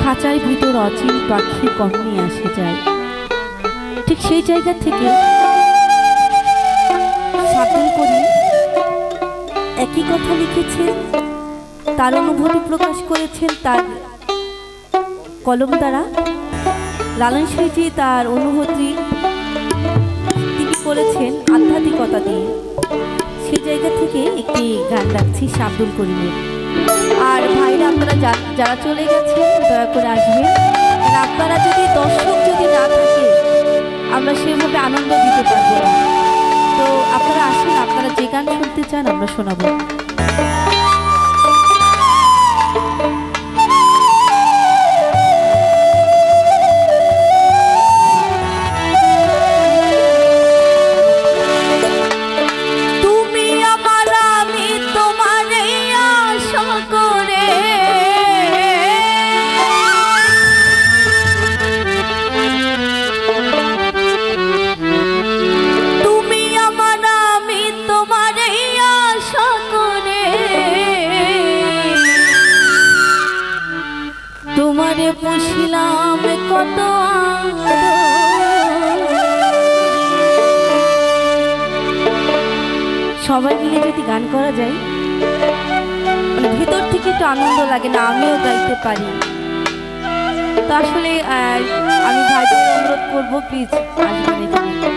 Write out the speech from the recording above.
খাঁচার ভিতর অচিন পাখি কখনই আসে যায়, ঠিক সেই জায়গা থেকে শার্দুল করিম একই কথা লিখেছেন, তার অনুভূতি প্রকাশ করেছেন তার কলম দ্বারা। লালন সাঁইজি তার অনুভূতি তিনি করেছেন আধ্যাত্মিকতা দিয়ে। সেই জায়গা থেকে একটি গান রাখছি শার্দুল করিমের। আর ভাইরা আপনারা যারা চলে গেছেন দয়া করে আসবেন, আপনারা যদি দর্শক যদি না থাকে আমরা সেভাবে আনন্দ দিতে পারবো না। তো আপনারা আসেন, আপনারা যে গান শুনতে চান আমরা শোনাবো। তোমারে পুষিলাম কত সবাই মিলে যদি গান করা যায় ভেতর থেকে একটু আনন্দ লাগে না, আমিও গাইতে পারি। তো আসলে আমি ভাইদের অনুরোধ করবো প্লিজ আসবেন এখানে।